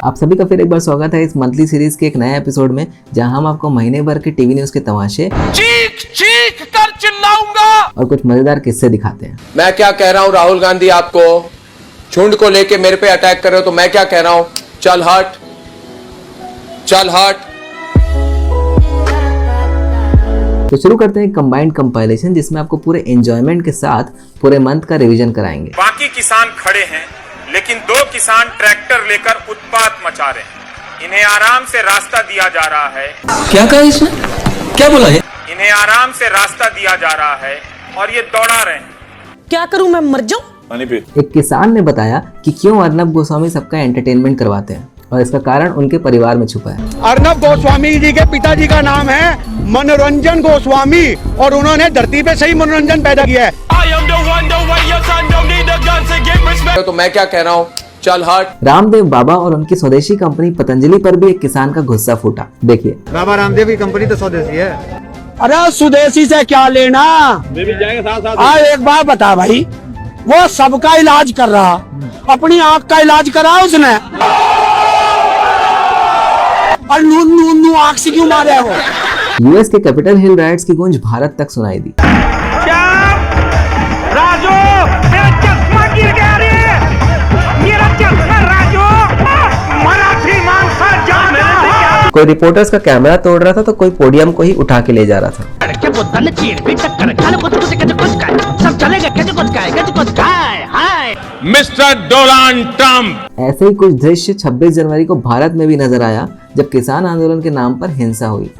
आप सभी का फिर एक बार स्वागत है इस मंथली सीरीज के एक नए एपिसोड में, जहां हम आपको महीने भर के टीवी न्यूज के तमाशे चीख चीख कर चिल्लाऊंगा और कुछ मजेदार किस्से दिखाते हैं। मैं क्या कह रहा हूँ राहुल गांधी, आपको झुंड को लेके मेरे पे अटैक कर रहे हो तो मैं क्या कह रहा हूँ, चल हट चल हट। तो शुरू करते हैं कंबाइंड कंपाइलेशन, जिसमें आपको पूरे एंजॉयमेंट के साथ पूरे मंथ का रिवीजन कराएंगे। बाकी किसान खड़े हैं, लेकिन दो किसान ट्रैक्टर लेकर उत्पात मचा रहे हैं। इन्हें आराम से रास्ता दिया जा रहा है। क्या कहा इसने, क्या बोला है? इन्हें आराम से रास्ता दिया जा रहा है और ये दौड़ा रहे हैं। क्या करूं, मैं मर जाऊं? एक किसान ने बताया कि क्यों अर्नब गोस्वामी सबका एंटरटेनमेंट करवाते हैं, और इसका कारण उनके परिवार में छुपा है। अर्नब गोस्वामी जी के पिताजी का नाम है मनोरंजन गोस्वामी और उन्होंने धरती पे सही मनोरंजन पैदा किया है। तो मैं क्या कह रहा हूँ, चल हट। रामदेव बाबा और उनकी स्वदेशी कंपनी पतंजलि पर भी एक किसान का गुस्सा फूटा। देखिए। बाबा रामदेव की कंपनी तो स्वदेशी है। अरे स्वदेशी से क्या लेना, एक बात बता भाई, वो सबका इलाज कर रहा, अपनी आंख का इलाज करा उसने, और नू आंख से क्यों मारे वो? यूएस के कैपिटल हिल राइट्स की गूंज भारत तक सुनाई दी। राजू, मेरा चश्मा गिर गया रे, मेरा चश्मा राजू, मराठी मांसा जान है। कोई रिपोर्टर्स का कैमरा तोड़ रहा था तो कोई पोडियम को ही उठा के ले जा रहा था। Mister Donald Trump. ऐसे ही कुछ दृश्य 26 जनवरी को भारत में भी नजर आया, जब किसान आंदोलन के नाम पर हिंसा हुई।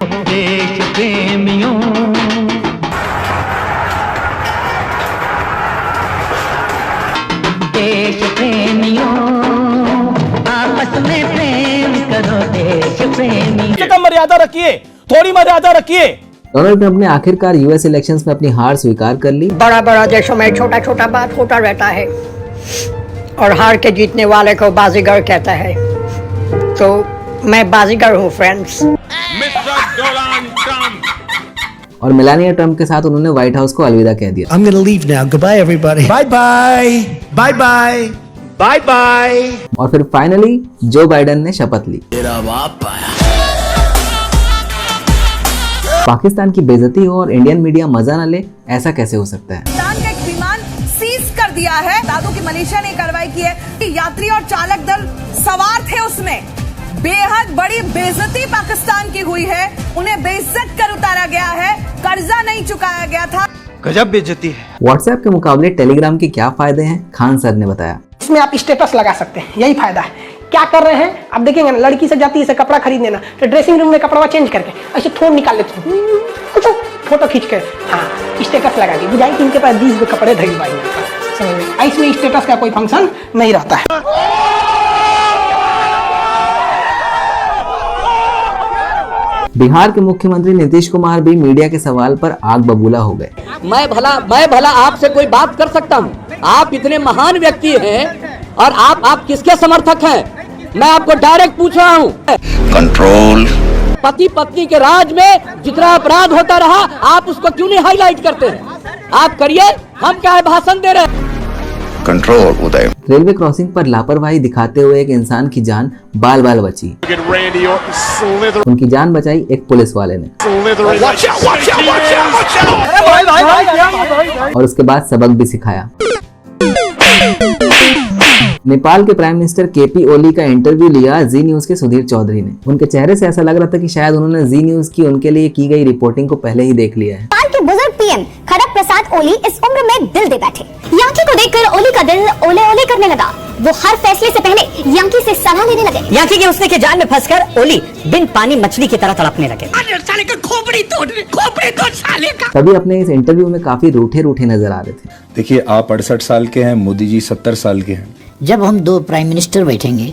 मर्यादा रखिए, थोड़ी मर्यादा रखिए। डोनाल्ड ट्रंप ने आखिरकार यूएस इलेक्शंस में अपनी हार स्वीकार कर ली। बड़ा बड़ा देशों में छोटा छोटा बात होता रहता है और हार के जीतने वाले को बाजीगर कहता है, तो मैं बाजीगर हूँ फ्रेंड्स। Mister Donald Trump. और मेलानिया ट्रंप के साथ उन्होंने व्हाइट हाउस को अलविदा कह दिया। I'm gonna leave now. Goodbye, everybody. Bye bye. Bye bye. Bye bye. और फिर फाइनली जो बाइडेन ने शपथ ली। पाकिस्तान की बेइज्जती हो और इंडियन मीडिया मजा न ले, ऐसा कैसे हो सकता है? पाकिस्तान का एक विमान सीज कर दिया है। दादू की मलेशिया ने कार्रवाई की है कि यात्री और चालक दल सवार थे उसमें। बेहद बड़ी बेइज्जती पाकिस्तान की हुई है, उन्हें बेइज्जत कर उतारा गया है, कर्जा नहीं चुकाया गया था। गजब बेइज्जती है। व्हाट्सएप के मुकाबले टेलीग्राम के क्या फायदे हैं, खान सर ने बताया। इसमें आप स्टेटस लगा सकते हैं, यही फायदा है। क्या कर रहे हैं आप देखेंगे ना, लड़की से जाती है इसे कपड़ा खरीदने ना, तो ड्रेसिंग रूम में कपड़ा चेंज करके ऐसे थोड़ निकाल लेते हैं, फोटो खींच कर, हाँ स्टेटस लगा दी, बुझाई कि इनके पास 20 कपड़े धरी भाई, समझ में। इसमें स्टेटस का कोई फंक्शन नहीं रहता है। बिहार के मुख्यमंत्री नीतीश कुमार भी मीडिया के सवाल पर आग बबूला हो गए। मैं भला आपसे कोई बात कर सकता हूँ? आप इतने महान व्यक्ति हैं और आप किसके समर्थक हैं? मैं आपको डायरेक्ट पूछ रहा हूँ। कंट्रोल। पति पत्नी के राज में जितना अपराध होता रहा, आप उसको क्यों नहीं हाईलाइट करते हैं? आप करिए, हम क्या भाषण दे रहे हैं? कंट्रोल उदय। रेलवे क्रॉसिंग पर लापरवाही दिखाते हुए एक इंसान की जान बाल बाल बची। उनकी जान बचाई एक पुलिस वाले ने, और उसके बाद सबक भी सिखाया। नेपाल के प्राइम मिनिस्टर केपी ओली का इंटरव्यू लिया जी न्यूज के सुधीर चौधरी ने। उनके चेहरे से ऐसा लग रहा था कि शायद उन्होंने जी न्यूज की उनके लिए की गई रिपोर्टिंग को पहले ही देख लिया है। नेपाल के बुजुर्ग पीएम खड़ग प्रसाद ओली इस उम्र में दिल दे बैठे। यांकी को देखकर ओली का दिल ओले ओले करने लगा। वो हर फैसले से पहले यांकी से सलाह लेने लगे। यांकी के उसने के जाल में फंसकर ओली बिन पानी मछली की तरह तड़पने लगे। तभी अपने इस इंटरव्यू में काफी रूठे रूठे नजर आ रहे थे। देखिए, आप 68 साल के हैं, मोदी जी 70 साल के हैं। जब हम दो प्राइम मिनिस्टर बैठेंगे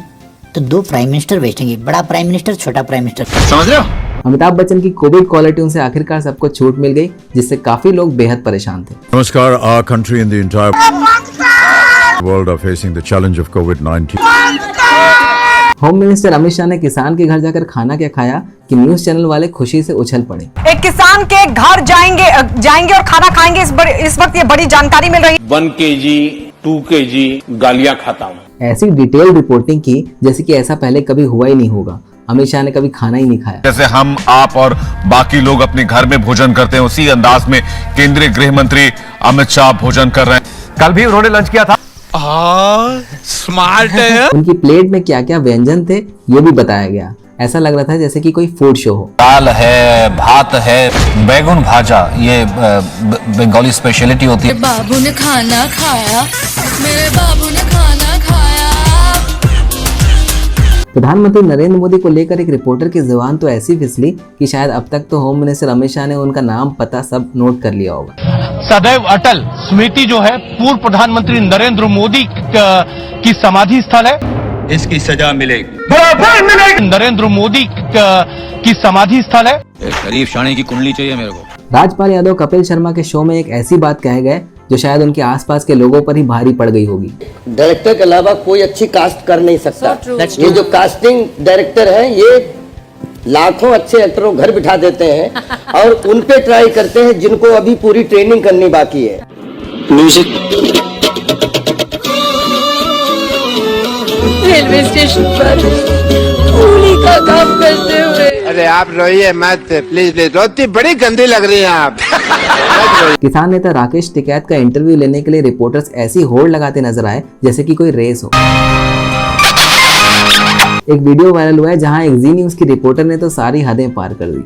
तो दो प्राइम मिनिस्टर बैठेंगे, बड़ा प्राइम मिनिस्टर, छोटा प्राइम मिनिस्टर, समझ रहे हो? अमिताभ बच्चन की कोविड कॉलर ट्यून से आखिरकार सबको छूट मिल गई, जिससे काफी लोग बेहद परेशान थे। नमस्कार, our country and the entire world are facing the challenge of COVID-19. Home minister Amit Shah ने किसान के घर जाकर खाना क्या खाया कि न्यूज चैनल वाले खुशी से उछल पड़े। एक किसान के घर जाएंगे और खाना खाएंगे। इस वक्त ये बड़ी जानकारी मिल रही है। 1 kg 2 kg गालियां खाता हूँ। ऐसी डिटेल रिपोर्टिंग की जैसे कि ऐसा पहले कभी हुआ ही नहीं होगा। अमित शाह ने कभी खाना ही नहीं खाया। जैसे हम, आप और बाकी लोग अपने घर में भोजन करते हैं, उसी अंदाज में केंद्रीय गृह मंत्री अमित शाह भोजन कर रहे हैं। कल भी उन्होंने लंच किया था। स्मार्ट है। उनकी प्लेट में क्या क्या व्यंजन थे ये भी बताया गया। ऐसा लग रहा था जैसे कि कोई फूड शो हो। दाल है, भात है, बैगन भाजा, ये बंगाली स्पेशलिटी होती है। बाबू ने खाना खाया, मेरे बाबू ने खाना खाया। प्रधानमंत्री नरेंद्र मोदी को लेकर एक रिपोर्टर की जुबान तो ऐसी फिसली कि शायद अब तक तो होम मिनिस्टर अमित शाह ने उनका नाम पता सब नोट कर लिया होगा। सदैव अटल स्मृति जो है पूर्व प्रधानमंत्री नरेंद्र मोदी की समाधि स्थल है, इसकी सजा मिलेगी। नरेंद्र मोदी की समाधि स्थल है। शरीफ शानी की कुंडली चाहिए मेरे को। राजपाल यादव कपिल शर्मा के शो में एक ऐसी बात कह गए जो शायद उनके आसपास के लोगों पर ही भारी पड़ गई होगी। डायरेक्टर के अलावा कोई अच्छी कास्ट कर नहीं सकता। ये जो कास्टिंग डायरेक्टर है ये लाखों अच्छे एक्टरों घर बिठा देते हैं और उन पे ट्राई करते हैं जिनको अभी पूरी ट्रेनिंग करनी बाकी है। म्यूजिक। रेलवे स्टेशन पर कूली का काम करते हुए। अरे आप रोइए मत प्लीज प्लीज, रोती बड़ी गंदी लग रही हैं आप। किसान नेता राकेश टिकैत का इंटरव्यू लेने के लिए रिपोर्टर्स ऐसी होड़ लगाते नजर आए जैसे कि कोई रेस हो। एक वीडियो वायरल हुआ है जहां एक जी न्यूज की रिपोर्टर ने तो सारी हदें पार कर दी।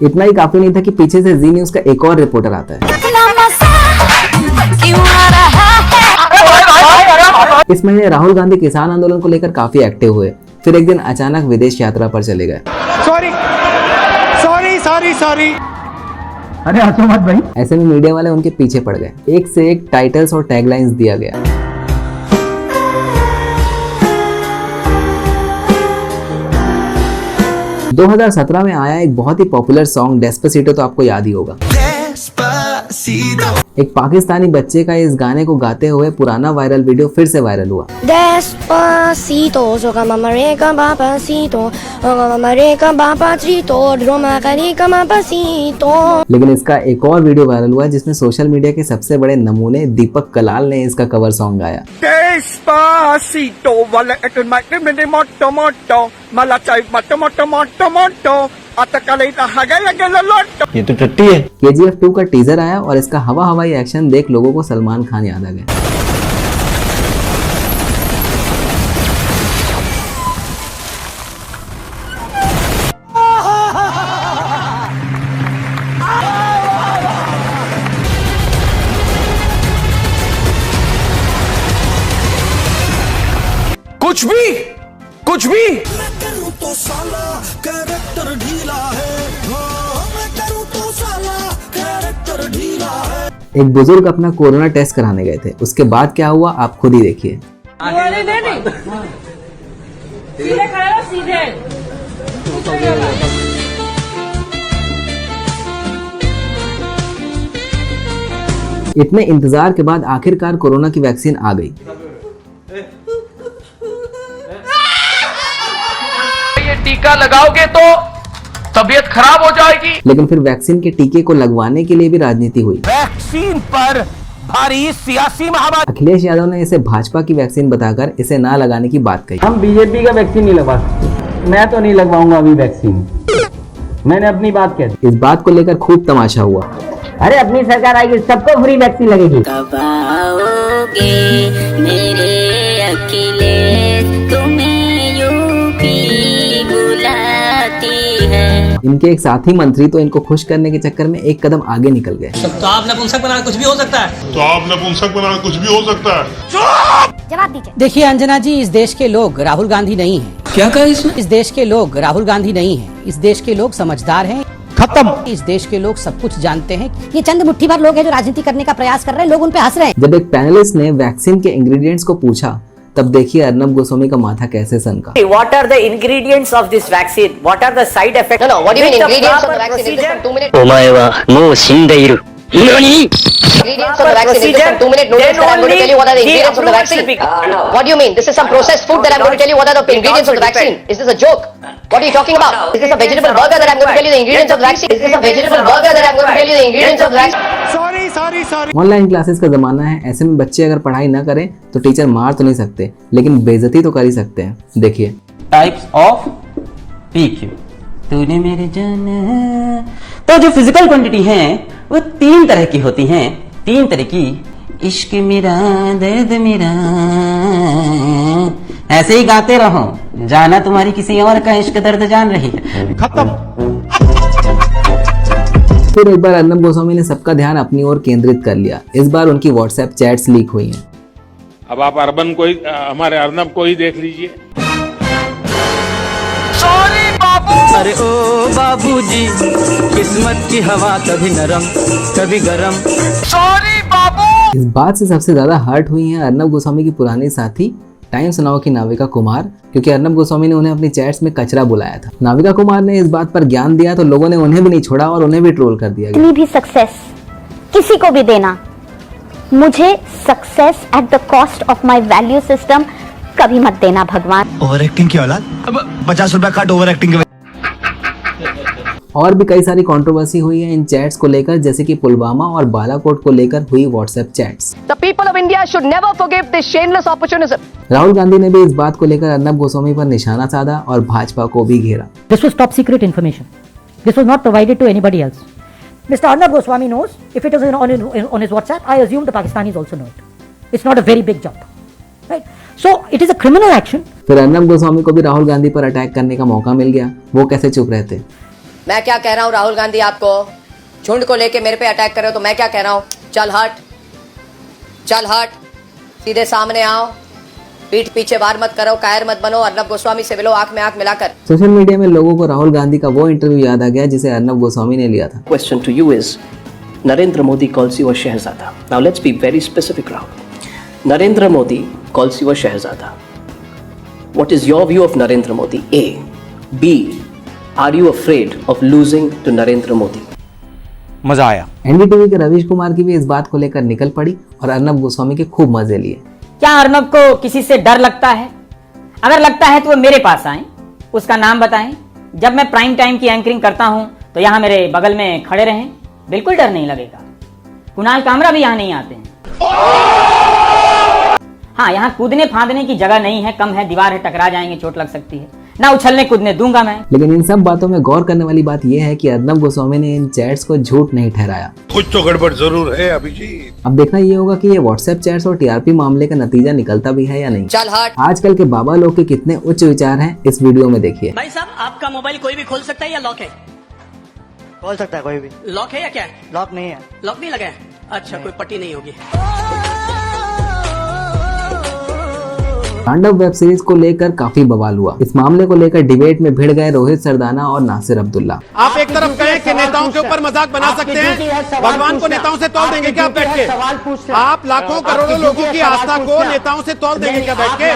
इतना ही काफी नहीं था कि पीछे से जी न्यूज का एक और रिपोर्टर आता है। इस महीने राहुल गांधी किसान आंदोलन को लेकर काफी एक्टिव हुए, फिर एक दिन अचानक विदेश यात्रा पर चले गए। Sorry sorry sorry sorry. अरे हंसो मत भाई। ऐसे में मीडिया वाले उनके पीछे पड़ गए। एक से एक टाइटल्स और टैगलाइंस दिया गया। – 2017 में आया एक बहुत ही पॉपुलर सॉन्ग डेस्पासितो तो आपको याद ही होगा। एक पाकिस्तानी बच्चे का इस गाने को गाते हुए पुराना वायरल वीडियो फिर से वायरल हुआ। लेकिन इसका एक और वीडियो वायरल हुआ जिसमें सोशल मीडिया के सबसे बड़े नमूने दीपक कलाल ने इसका कवर सॉन्ग गाया। ये तो टट्टी है। KGF 2 का टीजर आया और इसका हवा हवाई एक्शन देख लोगों को सलमान खान याद आ गया। कुछ भी तो साला कैरेक्टर ढीला है, मैं करूं तो साला कैरेक्टर ढीला है। एक बुजुर्ग अपना कोरोना टेस्ट कराने गए थे, उसके बाद क्या हुआ आप खुद ही देखिए। सीधे खड़े हो, सीधे। इतने इंतजार के बाद आखिरकार कोरोना की वैक्सीन आ गई। टीका लगाओगे तो तबीयत खराब हो जाएगी। लेकिन फिर वैक्सीन के टीके को लगवाने के लिए भी राजनीति हुई। वैक्सीन पर भारी सियासी महामारी। अखिलेश यादव ने इसे भाजपा की वैक्सीन बताकर इसे ना लगाने की बात कही। हम बीजेपी का वैक्सीन नहीं लगवा सकते। मैं तो नहीं लगवाऊंगा अभी वैक्सीन। मैंने अपनी बात कह दी। इस बात को लेकर खूब तमाशा हुआ। अरे अपनी सरकार आएगी सबको फ्री वैक्सीन लगेगी। कब आओगे मेरे अखिलेश, तुम्हें यूपी बुलाती है। इनके एक साथी मंत्री तो इनको खुश करने के चक्कर में एक कदम आगे निकल गए। तो आप नपुंसक बनाना कुछ भी हो सकता है। जवाब दीजिए। देखिए अंजना जी, इस देश के लोग राहुल गांधी नहीं हैं। क्या कहा इसने? इस देश के लोग राहुल गांधी नहीं हैं। इस देश के लोग समझदार हैं। खत्म। इस देश के लोग सब कुछ जानते हैं। ये चंद मुट्ठी भर लोग हैं जो राजनीति करने का प्रयास कर रहे हैं, लोग उन पे हंस रहे हैं। जब एक पैनलिस्ट ने वैक्सीन के इंग्रेडिएंट्स को पूछा तब देखिए अर्नब गोस्वामी का माथा कैसे सनका। What are the ingredients of this vaccine? What are the side effects? No, what do you mean ingredients of the vaccine? 2 minutes. お前はもう死んでいる。何? Ingredients of the vaccine. Is this some 2-minute noodles that I'm going to tell you what are the ingredients of the vaccine? What do you mean? This is some processed food that I'm going to tell you what are the ingredients of the vaccine? Is this a joke? What are you talking about? Is this a vegetable burger that I'm going to tell you the ingredients of the vaccine? Is this a vegetable burger that I'm going to tell you the ingredients of the vaccine? Sorry. Online classes का जमाना है, ऐसे में बच्चे अगर पढ़ाई ना करें तो टीचर मार तो नहीं सकते, लेकिन बेइज्जती तो कर ही सकते हैं। देखिए टाइप्स ऑफ PQ। तूने मेरे जान। तो जो फिजिकल क्वांटिटी है वो 3 तरह की होती हैं, 3 तरह की। इश्क मेरा दर्द मेरा, ऐसे ही गाते रहो, जाना तुम्हारी किसी और का इश्क दर्द जान रही है। खत्म। फिर एक बार अर्नब गोस्वामी ने सबका ध्यान अपनी ओर केंद्रित कर लिया। इस बार उनकी व्हाट्सएप चैट्स लीक हुई हैं। अब आप हमारे अर्नब को ही देख लीजिए। अरे ओ बाबूजी, किस्मत की हवा कभी नरम कभी गरम। सॉरी बाबू। इस बात से सबसे ज्यादा हर्ट हुई हैं अर्नब गोस्वामी की पुरानी साथी टाइम्स नाउ की नाविका कुमार, क्योंकि अर्नब गोस्वामी ने उन्हें अपनी चैट्स में कचरा बुलाया था। नाविका कुमार ने इस बात पर ज्ञान दिया तो लोगों ने उन्हें भी नहीं छोड़ा और उन्हें भी ट्रोल कर दिया गया। इतनी भी सक्सेस किसी को भी देना, मुझे success at the cost of my value system कभी मत देना भगवान। ओवर एक्टिंग की औलाद, 50 रुपया काट ओवर एक्टिंग के। और भी कई सारी कंट्रोवर्सी हुई है इन चैट्स को लेकर, जैसे कि पुलवामा और बालाकोट को लेकर हुई WhatsApp chats. The people of India should never forgive this shameless opportunism. Rahul Gandhi ने भी इस बात को लेकर अर्नब गोस्वामी पर निशाना साधा और भाजपा को भी घेरा। This was top secret information. This was not provided to anybody else. Mr. Arnab Goswami knows. If it is on his WhatsApp, I assume the Pakistanis also know it. It's not a very big job, right? So it is a criminal action. फिर अर्नब गोस्वामी को भी राहुल गांधी पर attack करने का मौका मिल गया। वो कैसे चुप रहते? मैं क्या कह रहा हूँ राहुल गांधी, आपको झुंड को लेके मेरे पे अटैक कर रहे हो तो मैं क्या कह रहा हूँ? चल हट, सीधे सामने आओ, पीठ पीछे वार मत करो, कायर मत बनो, अर्नब गोस्वामी से मिलो आंख में आंख मिलाकर। सोशल मीडिया में लोगों को राहुल गांधी का वो इंटरव्यू याद आ गया जिसे अर्नब गोस्वामी ने लिया था। Question to you is, Narendra Modi calls you a shahzada. Now let's be very specific Rahul. Narendra Modi calls you a shahzada. What is your view of Narendra Modi? A. B. Are you afraid of losing to Narendra Modi? मजा आया। NDTV के रवीश कुमार की भी इस बात को लेकर निकल पड़ी और अर्नब गोस्वामी के खूब मजे लिए। क्या अर्नब को किसी से डर लगता है? अगर लगता है तो वो मेरे पास आए, उसका नाम बताएं। जब मैं प्राइम टाइम की एंकरिंग करता हूं तो यहाँ मेरे बगल में खड़े रहें, बिल्कुल डर नहीं लगेगा। कुणाल कामरा भी यहाँ नहीं आते हैं। हाँ, यहाँ कूदने फांदने की जगह नहीं है, कम है, दीवार है, टकरा जाएंगे, चोट लग सकती है, ना उछलने कूदने दूंगा मैं। लेकिन इन सब बातों में गौर करने वाली बात यह है कि अर्नब गोस्वामी ने इन चैट्स को झूठ नहीं ठहराया। कुछ तो गड़बड़ जरूर है अभिजीत। अब देखना ये होगा कि ये व्हाट्सएप चैट्स और टीआरपी मामले का नतीजा निकलता भी है या नहीं। चल हट। आजकल के बाबा लोग के कितने उच्च विचार हैं इस वीडियो में देखिए। भाई साहब, आपका मोबाइल कोई भी खोल सकता है या लॉक है? खोल सकता है कोई भी। लॉक है या क्या है? लॉक नहीं है। लॉक नहीं लगा है? अच्छा, कोई पट्टी नहीं होगी। तांडव वेब सीरीज को लेकर काफी बवाल हुआ। इस मामले को लेकर डिबेट में भिड़ गए रोहित सरदाना और नासिर अब्दुल्ला। आप एक तरफ कहें कि नेताओं के ऊपर मजाक बना सकते हैं, भगवान को नेताओं से तौल देंगे क्या बैठ के? आप लाखों करोड़ों लोगों की आस्था को नेताओं से तौल देंगे क्या बैठ के?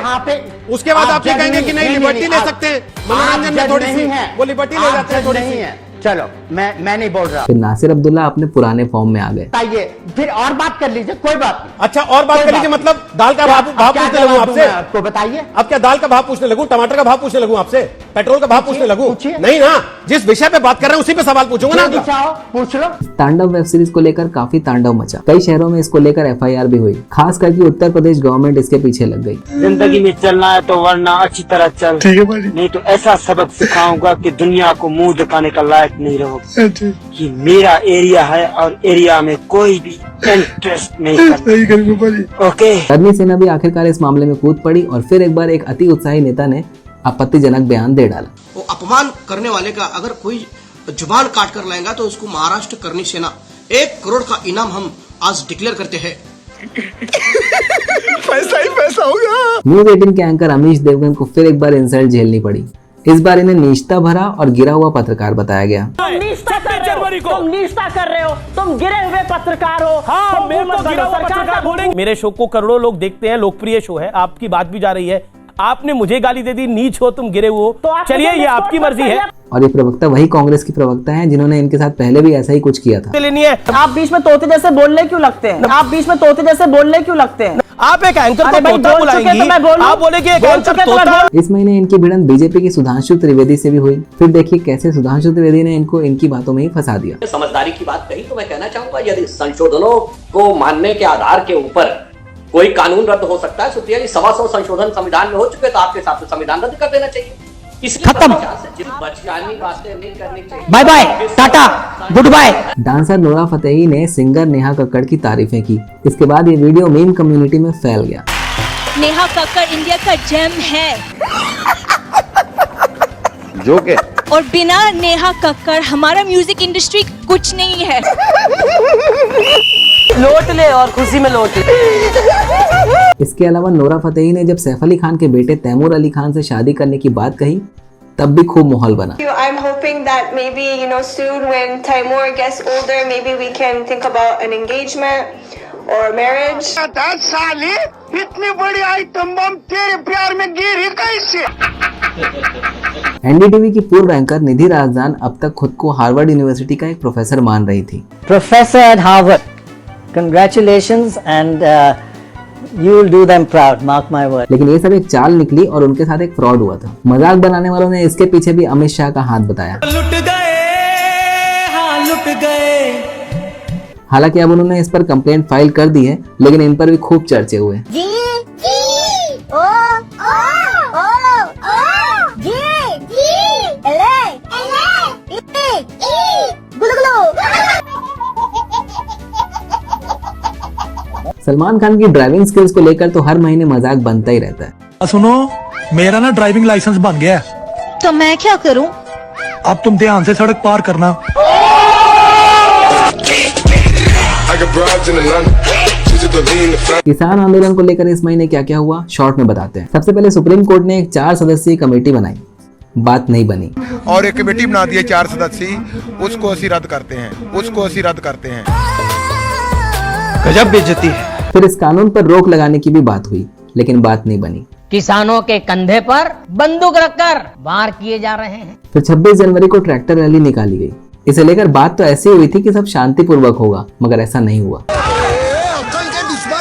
उसके बाद आप ये कहेंगे कि नहीं, लिबर्टी ले सकते हैं, मनोरंजन में थोड़ी सी वो लिबर्टी ले जाते हैं थोड़ी सी। चलो, मैं नहीं बोल रहा। फिर नासिर अब्दुल्ला अपने पुराने फॉर्म में आ गए। आइए फिर और बात कर लीजिए, कोई बात नहीं। अच्छा, और बात कर लीजिए, मतलब दाल का भाव पूछने लगूं आपसे? आपको बताइए, अब क्या दाल का भाव पूछने लगूं, टमाटर का भाव पूछने लगूं आपसे, पेट्रोल का भाव पूछने लगूं? नहीं ना, जिस विषय पे बात कर रहे हैं उसी पे सवाल पूछूंगा ना। पूछ लो। तांडव वेब सीरीज को लेकर काफी तांडव मचा। कई शहरों में इसको लेकर FIR भी हुई, खास करके उत्तर प्रदेश गवर्नमेंट इसके पीछे लग गई। जिंदगी में चलना है तो वरना अच्छी तरह चल, नहीं तो ऐसा सबक सिखाऊंगा कि दुनिया को मुंह दिखाने का लायक नहीं रहोगे। कि मेरा एरिया है और एरिया में कोई भी इंटरेस्ट नहीं करता। ओके। करनी सेना भी आखिरकार इस मामले में कूद पड़ी और फिर एक बार एक अति उत्साही नेता ने आपत्तिजनक बयान दे डाला। वो अपमान करने वाले का अगर कोई जुबान काट कर लाएगा तो उसको महाराष्ट्र करनी सेना 1 करोड़ का इनाम हम आज डिक्लेयर करते हैं। पैसा ही पैसा होगा। न्यूज 18 के एंकर अमीश देवगन को फिर एक बार इंसल्ट झेलनी पड़ी। इस बार इन्हें नीचता भरा और गिरा हुआ पत्रकार बताया गया। तुम नीचता कर रहे हो, तुम गिरे हुए पत्रकार हो। हाँ, मेरे को गिरा हुआ पत्रकार बोलेंगे। मेरे शो को करोड़ों लोग देखते हैं, लोकप्रिय शो है, आपकी बात भी जा रही है। आपने मुझे गाली दे दी, नीच हो तुम, गिरे हो। चलिए, ये आपकी मर्जी है। और ये प्रवक्ता वही कांग्रेस की प्रवक्ता हैं जिन्होंने इनके साथ पहले भी ऐसा ही कुछ किया था। आप बीच में तोते जैसे बोलने क्यों लगते हैं? आप बीच में तोते जैसे बोलने क्यों लगते हैं? आप एक एंकर को तोता बुलाएंगी, आप बोलेंगे एक एंकर तोता। इस महीने इनकी भिड़ंत बीजेपी की सुधांशु त्रिवेदी से भी हुई। फिर देखिए कैसे सुधांशु त्रिवेदी ने इनको इनकी बातों में ही फंसा दिया। समझदारी की बात कही तो मैं कहना चाहूंगा, यदि संशोधनों को मानने के आधार के ऊपर कोई कानून रद्द हो सकता है, सुप्रिया जी 125 संशोधन संविधान में हो चुके, तो आपके हिसाब से संविधान रद्द कर देना चाहिए। खत्म, बातें नहीं करनी चाहिए। Bye bye, tata, good bye. Dancer Nora Fatehi ने सिंगर नेहा कक्कड़ की तारीफें की। इसके बाद ये वीडियो मीम कम्युनिटी में फैल गया। नेहा कक्कड़ इंडिया का जेम है, जो के और बिना नेहा कक्कड़ हमारा म्यूजिक इंडस्ट्री कुछ नहीं है। लौट ले और खुशी में लौट ले। इसके अलावा नोरा फतेही ने जब सैफ अली खान के बेटे तैमूर अली खान से शादी करने की बात कही तब भी खूब माहौल बना। I'm hoping that maybe soon when Taimur gets older, maybe we can think about an engagement or marriage. 10 साल इतनी बड़ी आइटम बम तेरे प्यार में गिरी कैसे? एनडीटीवी की पूर्व एंकर निधि राजदान अब तक खुद को हार्वर्ड यूनिवर्सिटी का एक प्रोफेसर मान रही थी। Professor at Harvard, congratulations and you will do them proud, mark my word. लेकिन ये सब एक चाल निकली और उनके साथ एक फ्रॉड हुआ था। मजाक बनाने वालों ने इसके पीछे भी अमित शाह का हाथ बताया। लुट गए, हाँ लुट गए। हालांकि अब उन्होंने इस पर कंप्लेंट फाइल कर दी है, लेकिन इन पर भी खूब चर्चे हुए। जी जी ओ ओ ओ ओ जी जी एले एले ई ई गुलगुलो। सलमान खान की ड्राइविंग स्किल्स को लेकर तो हर महीने मजाक बनता ही रहता है। सुनो, मेरा ना ड्राइविंग लाइसेंस बन गया है। तो मैं क्या करूं? अब तुम ध्यान से सड़क पार करना। किसान आंदोलन को लेकर इस महीने क्या क्या हुआ शॉर्ट में बताते हैं। सबसे पहले सुप्रीम कोर्ट ने एक 4 सदस्यीय कमेटी बनाई, बात नहीं बनी और एक कमेटी बना दी है 4 सदस्यीय, उसको ਅਸੀਂ रद्द करते हैं, उसको ਅਸੀਂ रद्द करते हैं। गजब बेइज्जती है। फिर इस कानून पर रोक लगाने की भी बात हुई, लेकिन बात नहीं बनी। किसानों के कंधे पर बंदूक रखकर वार किए जा रहे हैं। फिर 26 जनवरी को ट्रैक्टर रैली निकाली गई। इसे लेकर बात तो ऐसी हुई थी कि सब शांतिपूर्वक होगा, मगर ऐसा नहीं हुआ।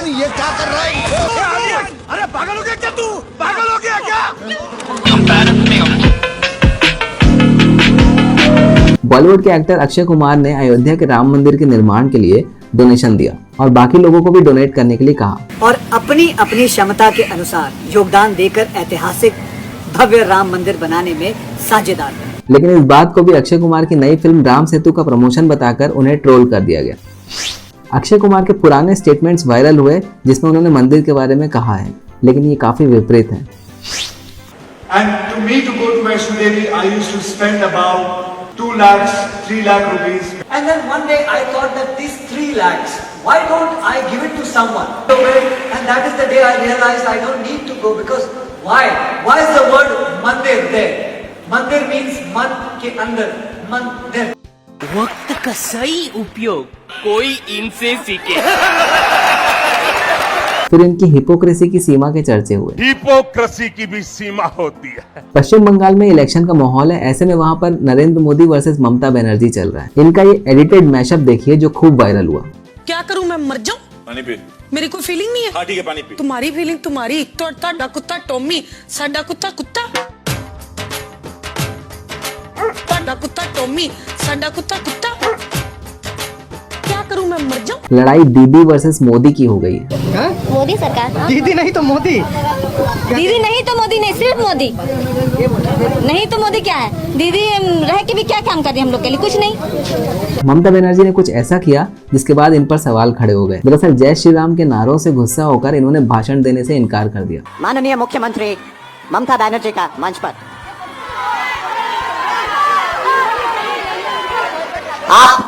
ये क्या कर रहा है? अरे पागल हो गया क्या तू? पागल हो गया क्या? बॉलीवुड के एक्टर अक्षय कुमार ने अयोध्या के राम मंदिर के निर्माण के लिए डोनेशन दिया और बाकी लोगों को भी डोनेट करने के लिए कहा और अपनी अपनी क्षमता के अनुसार योगदान देकर ऐतिहासिक भव्य राम मंदिर बनाने में साझेदार बने। लेकिन इस बात को भी अक्षय कुमार की नई फिल्म राम सेतु का प्रमोशन बताकर उन्हें ट्रोल कर दिया गया। अक्षय कुमार के पुराने स्टेटमेंट्स वायरल हुए जिसमें उन्होंने मंदिर के बारे में कहा है, लेकिन ये काफी विपरीत है। And to me to go to Vaishno Devi, I used to spend about 2 lakhs, 3 lakh rupees. And then one day I thought that these 3 lakhs, why don't I give it to someone? And that is the day I realized I don't need to go because why? Why is the word mandir there? Mandir means मन के अंदर, मंदिर। वक्त का सही उपयोग कोई इनसे सीखे। फिर इनकी हिपोक्रेसी की सीमा के चर्चे हुए। हिपोक्रेसी की भी सीमा होती है। पश्चिम बंगाल में इलेक्शन का माहौल है, ऐसे में वहाँ पर नरेंद्र मोदी वर्सेस ममता बनर्जी चल रहा है। इनका ये एडिटेड मैशअप देखिए जो खूब वायरल हुआ। क्या करूं मैं, मर जाऊं? पानी पी। मेरी कोई फीलिंग नहीं है। हाँ ठीक है, पानी पी। तुम्हारी फीलिंग तुम्हारी, तो ताड़ा कुत्ता टॉमी, साडा कुत्ता कुत्ता, ताड़ा कुत्ता टॉमी, साडा कुत्ता कुत्ता। क्या करूं मैं, मर जाऊं? लड़ाई दीदी वर्सेस मोदी की हो गई है। मोदी सरकार, दीदी नहीं तो मोदी, दीदी नहीं तो मोदी नहीं, सिर्फ मोदी नहीं तो मोदी क्या है? दीदी रह के भी क्या काम कर रही है हम लोग के लिए? कुछ नहीं। ममता बनर्जी ने कुछ ऐसा किया जिसके बाद इन पर सवाल खड़े हो गए। दरअसल जय श्री राम के नारों से गुस्सा होकर इन्होंने भाषण देने से इनकार कर दिया। माननीय मुख्यमंत्री ममता बनर्जी का मंच पर।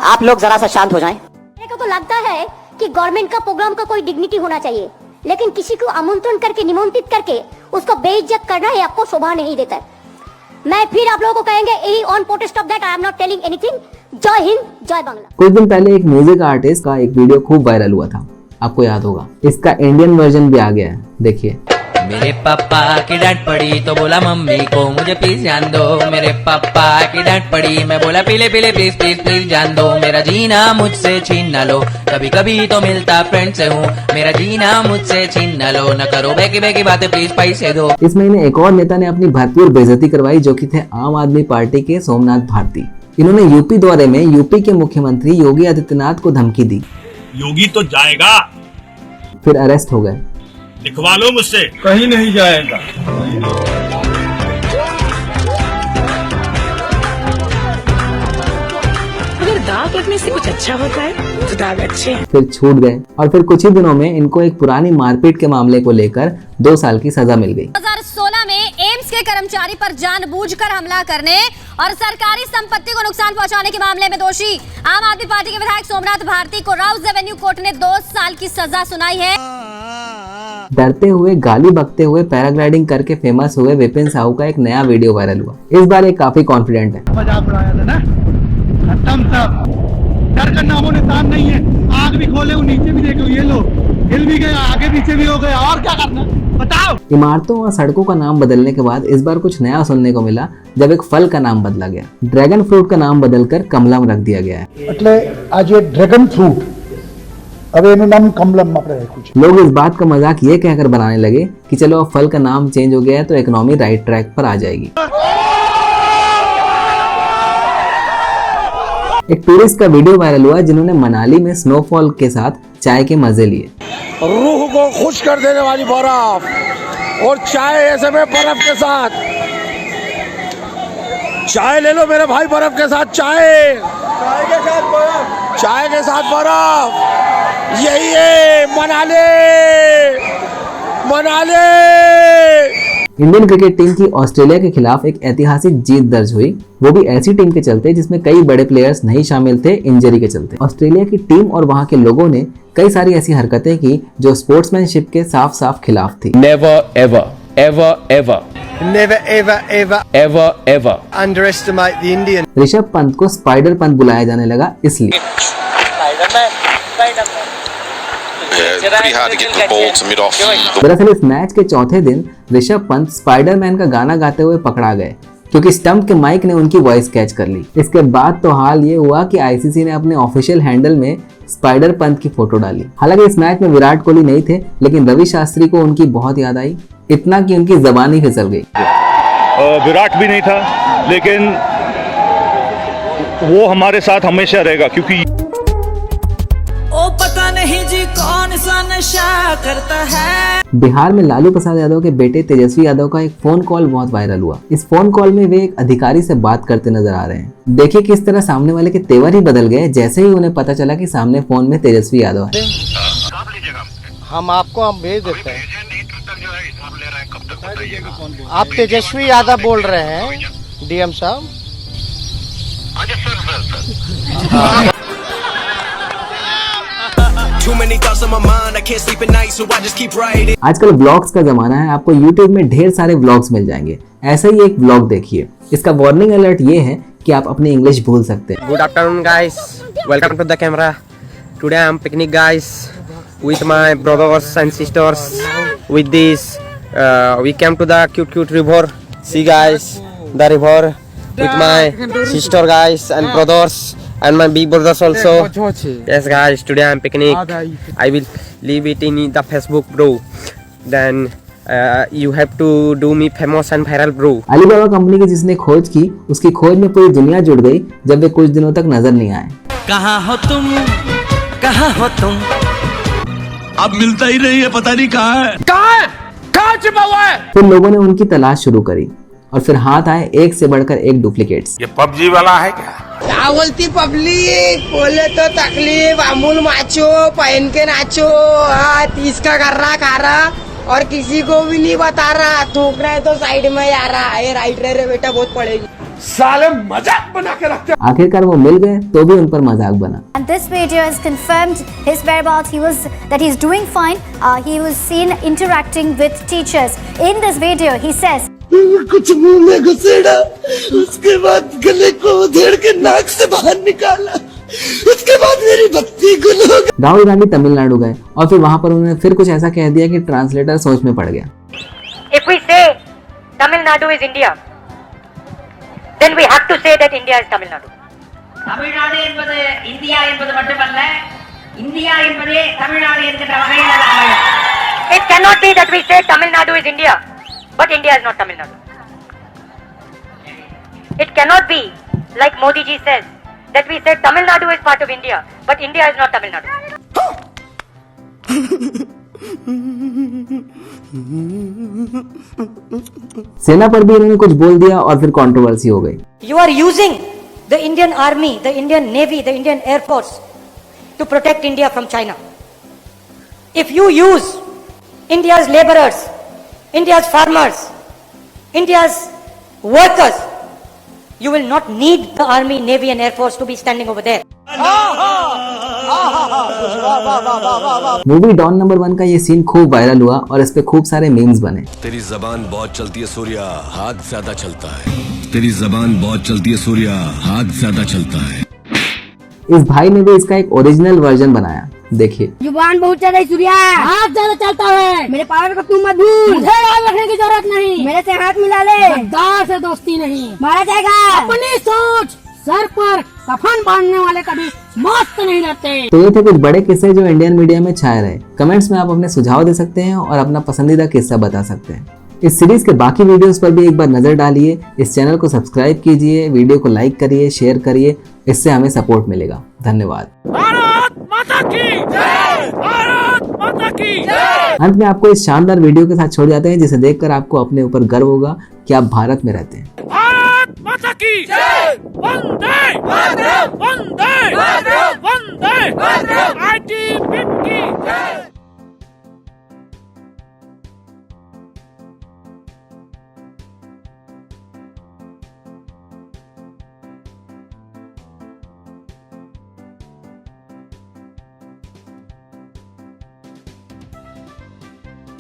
आप लोग जरा सा शांत हो जाएं। मेरे को तो लगता है कि गवर्नमेंट का प्रोग्राम का कोई डिग्निटी होना चाहिए, लेकिन किसी को आमंत्रण करके निमंत्रित करके उसको बेइज्जत करना है आपको शोभा नहीं देता है। मैं फिर आप लोगों को कहेंगे on protest of that I am not telling anything. जय हिंद, जय बांग्ला। कुछ दिन पहले एक म्यूजिक आर्टिस्ट का एक वीडियो खूब वायरल हुआ था, आपको याद होगा। इसका इंडियन वर्जन भी आ गया है, देखिए। मेरे पापा की डांट पड़ी तो बोला मम्मी को मुझे प्लीज जान दो। मेरे पापा की डांट पड़ी, मैं बोला पीले पीले प्लीज प्लीज प्लीज जान दो। मेरा जीना मुझसे छीन ना लो, कभी कभी तो मिलता फ्रेंड से हूँ। मेरा जीना मुझसे छीन ना लो, न करो बेकी बेकी बातें प्लीज पैसे दो। इस महीने एक और नेता ने अपनी भरपूर बेइज्जती करवाई, जो कि थे आम आदमी पार्टी के सोमनाथ भारती। इन्होंने यूपी दौरे में यूपी के मुख्यमंत्री योगी आदित्यनाथ को धमकी दी। योगी तो जाएगा, फिर अरेस्ट हो गए। लिखवा लो मुझसे, कहीं नहीं जाएगा। अगर दाग लगने से कुछ अच्छा होता है तो दाग अच्छे हैं। फिर छूट गए और फिर कुछ ही दिनों में इनको एक पुरानी मारपीट के मामले को लेकर 2 साल की सजा मिल गई। 2016 में एम्स के कर्मचारी पर जानबूझकर हमला करने और सरकारी संपत्ति को नुकसान पहुंचाने के मामले में दोषी आम आदमी पार्टी के विधायक सोमनाथ भारती को राउज एवेन्यू कोर्ट ने 2 साल की सजा सुनाई है। डरते हुए गाली बकते हुए पैराग्लाइडिंग करके फेमस हुए विपिन साहू का एक नया वीडियो वायरल हुआ। इस बार ये काफी कॉन्फिडेंट है। मजाक उड़ाया था ना, खत्म सब, डर का नामो निशान नहीं है। आग भी खोले, नीचे भी देखो, ये लो हिल भी गया, आगे पीछे भी हो गया, और क्या करना बताओ। इमारतों और सड़कों का नाम बदलने के बाद इस बार कुछ नया सुनने को मिला, जब एक फल का नाम बदला गया। ड्रैगन फ्रूट का नाम बदलकर कमलम रख दिया गया है। એટલે આજે ડ્રેગન ફ્રૂટ હવે એનું નામ કમલમ આપણે રાખ્યું છે। लोग इस बात का मजाक ये कहकर बनाने लगे कि चलो अब फल का नाम चेंज हो गया है तो इकोनॉमी राइट ट्रैक पर आ जाएगी। एक टूरिस्ट का वीडियो वायरल हुआ जिन्होंने मनाली में स्नोफॉल के साथ चाय के मजे लिए। रूह को खुश कर देने वाली बर्फ और चाय ऐसे में बर्फ के साथ। चाय ले लो मेरे भाई, बर्फ के साथ चाय, चाय के साथ बर्फ, चाय के साथ बर्फ, यही है Manali, Manali. Indian cricket team की ऑस्ट्रेलिया के खिलाफ एक ऐतिहासिक जीत दर्ज हुई, वो भी ऐसी टीम के चलते जिसमें कई बड़े प्लेयर्स नहीं शामिल थे इंजरी के चलते। ऑस्ट्रेलिया की टीम और वहां के लोगों ने कई सारी ऐसी हरकतें की जो स्पोर्ट्समैनशिप के साफ साफ खिलाफ थी। Never ever, ever ever, Never ever ever ever ever underestimate the Indian। Rishabh Pant को स्पाइडर पंत बुलाया जाने लगा इसलिए। दरअसल इस मैच के चौथे दिन ऋषभ पंत स्पाइडरमैन का गाना गाते हुए पकड़ा गए क्योंकि स्टंप के माइक ने उनकी वॉइस कैच कर ली। इसके बाद तो हाल ये हुआ कि आईसीसी ने अपने ऑफिशियल हैंडल में स्पाइडर पंत की फोटो डाली। हालांकि इस मैच में विराट कोहली नहीं थे, लेकिन रवि शास्त्री को उनकी बहुत याद आई, इतना कि उनकी जबान ही फिसल गई। विराट भी नहीं था, लेकिन वो हमारे साथ हमेशा रहेगा क्योंकि ओ पता नहीं जी कौन सा नशा करता है। बिहार में लालू प्रसाद यादव के बेटे तेजस्वी यादव का एक फोन कॉल बहुत वायरल हुआ। इस फोन कॉल में वे एक अधिकारी से बात करते नजर आ रहे हैं। देखिए किस तरह सामने वाले के तेवर ही बदल गए जैसे ही उन्हें पता चला कि सामने फोन में तेजस्वी यादव है। हम आपको भेज देते हैं। आप तेजस्वी यादव बोल रहे हैं डीएम साहब? आजकल व्लॉग्स का जमाना है, आपको YouTube में ढेर सारे व्लॉग्स मिल जाएंगे। ऐसा ही एक व्लॉग देखिए। इसका वार्निंग अलर्ट ये है कि आप अपनी इंग्लिश भूल सकते हैं। Good afternoon guys, welcome to the camera. Today I am picnic guys with my brothers and sisters. With this we came to the cute river. See guys, the river with my sister guys and brothers. And my big brothers also. Yes guys, today I'm picnic. I will leave it in the Facebook bro. Then you have to do me famous and viral bro. Alibaba company की जिसने खोज की, उसकी खोज में पूरी दुनिया जुड़ गई जब वे कुछ दिनों तक नजर नहीं आए। कहाँ हो तुम, कहाँ हो तुम? अब मिलता ही नहीं है, पता नहीं कहाँ है। कहाँ छिपा हुआ है? फिर लोगों ने उनकी तलाश शुरू करी और फिर हाथ आए एक से बढ़कर एक डुप्लीकेट्स। ये पबजी वाला है क्या? क्या बोलती पब्लिक, बोले तो तकलीफ, अमूल माचो पहन के नाचो, 30 का कर रहा खा रहा और किसी को भी नहीं बता रहा, थूक रहा है तो साइड में आ रहा है, राइट रे बेटा बहुत पड़ेगी। साले मजाक बना के रखते। आखिरकार वो मिल गए तो भी उन पर मजाक बना। And this video has confirmed his whereabouts. He is doing fine. He was seen interacting with teachers. In this video, he says. कुछ मुंह में घुसेड़ा, उसके बाद गले को उधेड़ के नाक से बाहर निकाला, उसके बाद मेरी भक्ति गुल हो गई। राहुल गांधी तमिलनाडु गए और फिर वहां पर उन्होंने फिर कुछ ऐसा कह दिया कि ट्रांसलेटर सोच में पड़ गया। If we say Tamil Nadu is India, then we have to say that India is Tamil Nadu. Tamil Nadu என்பது இந்தியா என்பது மட்டுமல்ல, இந்தியா என்பதே தமிழ்நாடு என்கிற வகையில் அது அமையும். It cannot be that we say Tamil Nadu is India, but India is not Tamil Nadu. It cannot be like Modi ji says that we say Tamil Nadu is part of India, but India is not Tamil Nadu. सेना पर भी इन्होंने कुछ बोल दिया और फिर controversy हो गई। You are using the Indian Army, the Indian Navy, the Indian Air Force to protect India from China. If you use India's laborers, India's farmers, India's workers, you will not need the Army, Navy and Air Force to be standing over there. Movie Don number 1 का ये scene खूब viral हुआ और इस पे खूब सारे memes बने। तेरी जबान बहुत चलती है सूर्या, हाथ ज्यादा चलता है। तेरी जबान बहुत चलती है सूर्या, हाथ ज्यादा चलता है। इस भाई ने भी इसका एक ओरिजिनल वर्जन बनाया, देखिए। जुबान बहुत चल रही सूर्या, हाथ ज्यादा चलता है। मेरे पावर को तुम मत भूल, मुझे याद रखने की जरूरत नहीं। मेरे से हाथ मिला ले, गद्दार से दोस्ती नहीं, मारा जाएगा। अपनी सोच, सर पर कफन बांधने वाले कभी मस्त नहीं रहते। तो ये थे कुछ बड़े किस्से जो इंडियन मीडिया में छाए रहे। कमेंट्स में आप अपने सुझाव दे सकते हैं और अपना पसंदीदा किस्सा बता सकते हैं। इस सीरीज के बाकी वीडियोस पर भी एक बार नजर डालिए। इस चैनल को सब्सक्राइब कीजिए, वीडियो को लाइक करिए, शेयर करिए, इससे हमें सपोर्ट मिलेगा। धन्यवाद। भारत माता की जय, भारत माता की जय। अंत में आपको इस शानदार वीडियो के साथ छोड़ जाते हैं जिसे देखकर आपको अपने ऊपर गर्व होगा कि आप भारत में रहते हैं। भारत माता की जय, वंदे मातरम, वंदे मातरम, वंदे मातरम, आईटी की जय।